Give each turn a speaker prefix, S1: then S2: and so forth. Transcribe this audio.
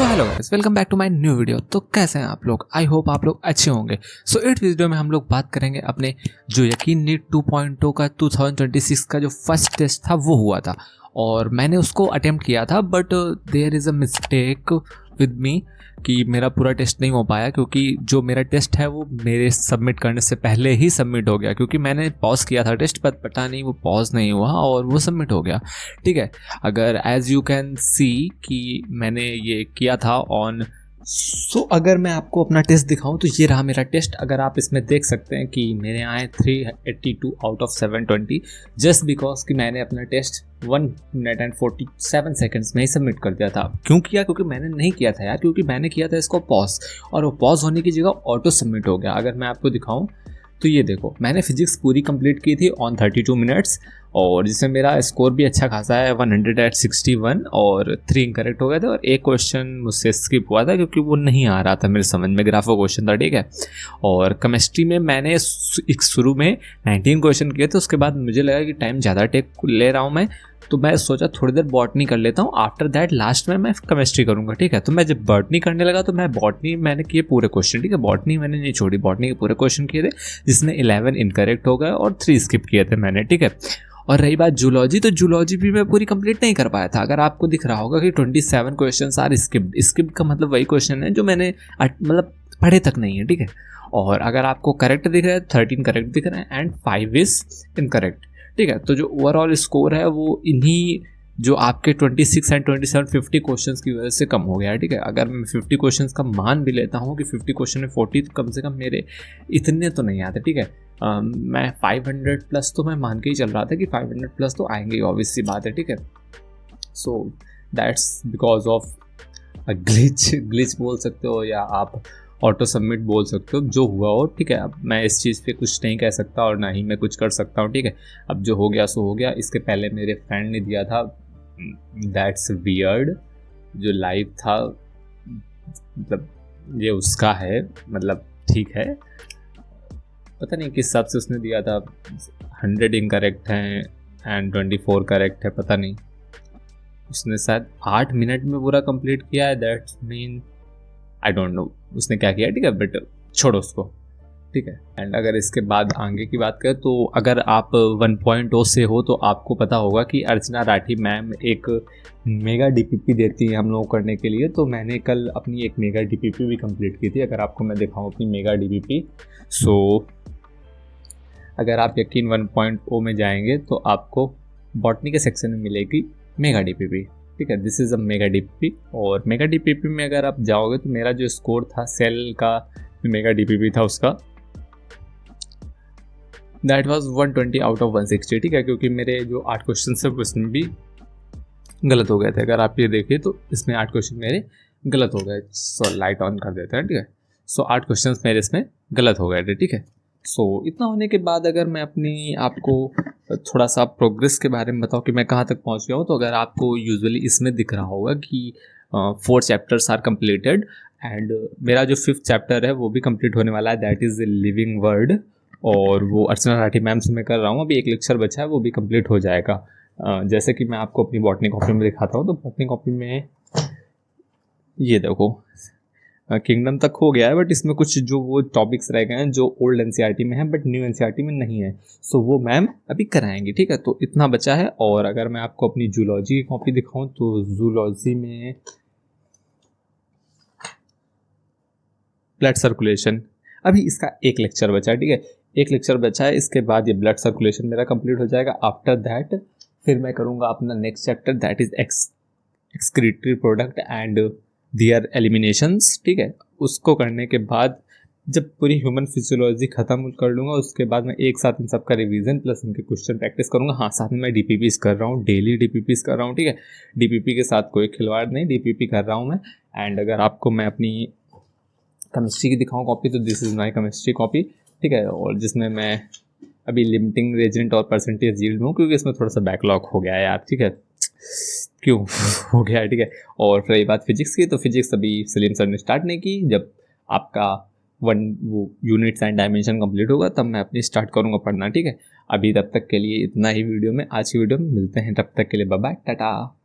S1: So hello guys, welcome back to my new video. तो कैसे हैं आप लोग? आई होप आप लोग अच्छे होंगे। सो इस वीडियो में हम लोग बात करेंगे अपने जो यकीन नीट 2.0 का 2026 का जो फर्स्ट टेस्ट था वो हुआ था और मैंने उसको अटेम्प्ट किया था, but there is a mistake with me कि मेरा पूरा टेस्ट नहीं हो पाया, क्योंकि जो मेरा टेस्ट है वो मेरे सबमिट करने से पहले ही सबमिट हो गया, क्योंकि मैंने पॉज किया था टेस्ट पर पता नहीं वो पॉज नहीं हुआ और वो सबमिट हो गया। ठीक है, अगर एज यू कैन सी कि मैंने ये किया था ऑन अगर मैं आपको अपना टेस्ट दिखाऊं तो ये रहा मेरा टेस्ट। अगर आप इसमें देख सकते हैं कि मेरे आए 382 आउट ऑफ 720, जस्ट बिकॉज कि मैंने अपना टेस्ट 1 मिनट एंड 47 सेकेंड्स में ही सबमिट कर दिया था। क्यों किया? क्योंकि मैंने नहीं किया था यार, क्योंकि मैंने किया था इसको पॉज और वो पॉज होने की जगह ऑटो सबमिट हो गया। अगर मैं आपको दिखाऊं तो ये देखो, मैंने फिजिक्स पूरी कंप्लीट की थी ऑन 32 मिनट्स और जिसमें मेरा स्कोर भी अच्छा खासा है 161 और 3 इनकरेक्ट हो गए थे और एक क्वेश्चन मुझसे स्किप हुआ था क्योंकि वो नहीं आ रहा था मेरे समझ में, ग्राफो क्वेश्चन था। ठीक है, और केमिस्ट्री में मैंने एक शुरू में 19 क्वेश्चन किए थे, उसके बाद मुझे लगा कि टाइम ज़्यादा टेक ले रहा हूँ मैं, तो मैं सोचा थोड़ी देर बॉटनी कर लेता हूँ, आफ्टर दैट लास्ट में मैं केमिस्ट्री करूँगा। ठीक है, तो मैं जब बॉटनी करने लगा तो मैं बॉटनी मैंने किए पूरे क्वेश्चन। ठीक है, बॉटनी मैंने नहीं छोड़ी, बॉटनी के पूरे क्वेश्चन किए थे जिसमें 11 इनकरेक्ट हो गए और 3 स्किप किए थे मैंने। ठीक है, और रही बात जूलॉजी, तो जूलॉजी भी मैं पूरी कंप्लीट नहीं कर पाया था। अगर आपको दिख रहा होगा कि 27 क्वेश्चन आर स्किप्ड। स्किप्ड का मतलब वही क्वेश्चन है जो मैंने मतलब पढ़े तक नहीं है। ठीक है, और अगर आपको करेक्ट दिख रहा है 13 करेक्ट दिख रहे हैं एंड 5 इज इनकरेक्ट। ठीक है, तो जो ओवरऑल स्कोर है वो इन्हीं जो आपके 26 एंड 27 50 क्वेश्चंस की वजह से कम हो गया है। ठीक है, अगर मैं 50 क्वेश्चंस का मान भी लेता हूँ कि 50 क्वेश्चन में 40, तो कम से कम मेरे इतने तो नहीं आते। ठीक है, मैं 500 प्लस तो मैं मान के ही चल रहा था कि 500 प्लस तो आएंगे, ऑब्वियस सी बात है। ठीक है, so that's because of a glitch बोल सकते हो या आप ऑटो सबमिट बोल सकते हो, जो हुआ हो। ठीक है, अब मैं इस चीज़ पे कुछ नहीं कह सकता और ना ही मैं कुछ कर सकता हूँ। ठीक है, अब जो हो गया सो हो गया। इसके पहले मेरे फ्रेंड ने दिया था दैट्स वियर्ड, जो लाइव था, मतलब ये उसका है, मतलब ठीक है, पता नहीं किस हिसाब से उसने दिया था। 100 इनकरेक्ट हैं एंड 24 करेक्ट है, पता नहीं, उसने शायद 8 मिनट में पूरा कंप्लीट किया है। That's mean I don't know उसने क्या किया। ठीक है, बट छोड़ो उसको। ठीक है, एंड अगर इसके बाद आगे की बात करें तो अगर आप 1.0 से हो तो आपको पता होगा कि अर्चना राठी मैम एक मेगा डीपीपी देती है हम लोग करने के लिए। तो मैंने कल अपनी एक मेगा डीपीपी भी कंप्लीट की थी। अगर आपको मैं दिखाऊं अपनी मेगा डीपीपी, सो अगर आप यकीन 1.0 में जाएंगे तो आपको बॉटनी के सेक्शन में मिलेगी मेगा डीपीपी। ठीक है, this is a mega DPP और मेगा डीपीपी में अगर आप जाओगे तो मेरा जो स्कोर था सेल का मेगा डीपीपी था उसका, दैट वाज 120 आउट ऑफ 160। ठीक है, क्योंकि मेरे जो 8 क्वेश्चन थे उसमें भी गलत हो गए थे। अगर आप ये देखिए तो इसमें 8 क्वेश्चन मेरे गलत हो गए। सो लाइट ऑन कर देते हैं। ठीक है, सो 8 क्वेश्चन मेरे इसमें गलत हो गए थे। ठीक है, सो इतना होने के बाद अगर मैं अपनी आपको थोड़ा सा प्रोग्रेस के बारे में बताऊँ कि मैं कहाँ तक पहुँच गया हूँ, तो अगर आपको यूजुअली इसमें दिख रहा होगा कि 4 चैप्टर्स आर कंप्लीटेड एंड मेरा जो 5th चैप्टर है वो भी कंप्लीट होने वाला है, दैट इज़ लिविंग वर्ड, और वो अर्चना राठी मैम से मैं कर रहा हूँ। अभी एक लेक्चर बचा है, वो भी कंप्लीट हो जाएगा। जैसे कि मैं आपको अपनी बॉटनी कॉपी में दिखाता हूँ, तो बॉटनी कॉपी में ये देखो किंगडम तक हो गया है, बट इसमें कुछ जो वो टॉपिक्स रह गए हैं जो ओल्ड एनसीईआरटी में है बट न्यू एनसीईआरटी में नहीं है, सो वो मैम अभी कराएंगी। ठीक है, तो इतना बचा है। और अगर मैं आपको अपनी जूलॉजी की कॉपी दिखाऊं तो जूलॉजी में ब्लड सर्कुलेशन, अभी इसका एक लेक्चर बचा है। ठीक है, एक लेक्चर बचा है, इसके बाद ये ब्लड सर्कुलेशन मेरा कंप्लीट हो जाएगा। आफ्टर दैट फिर मैं करूँगा अपना next chapter, that is excretory product and their eliminations. ठीक है, उसको करने के बाद जब पूरी ह्यूमन फिजियोलॉजी ख़त्म कर लूँगा उसके बाद मैं एक साथ इन सब का रिवीजन प्लस इनके क्वेश्चन प्रैक्टिस करूँगा। हाँ, साथ में मैं डीपीपीस कर रहा हूँ, डेली डीपीपीस कर रहा हूँ। ठीक है, डीपीपी के साथ कोई खिलवाड़ नहीं, डीपीपी कर रहा हूँ मैं। एंड अगर आपको मैं अपनी केमिस्ट्री की दिखाऊँ कॉपी, तो this is my chemistry copy. ठीक है, और जिसमें मैं अभी लिमिटिंग रेजेंट और परसेंटेज यील्ड हूँ, क्योंकि इसमें थोड़ा सा बैकलॉग हो गया है यार। ठीक है, क्यों हो गया है। ठीक है, और रही बात फिजिक्स की, तो फिजिक्स अभी सलीम सर ने स्टार्ट नहीं की। जब आपका वो यूनिट्स एंड डायमेंशन कंप्लीट होगा तब मैं अपनी स्टार्ट करूँगा पढ़ना। ठीक है, अभी तब तक के लिए इतना ही वीडियो में, आज की वीडियो में मिलते हैं, तब तक के लिए बाय बाय, टाटा।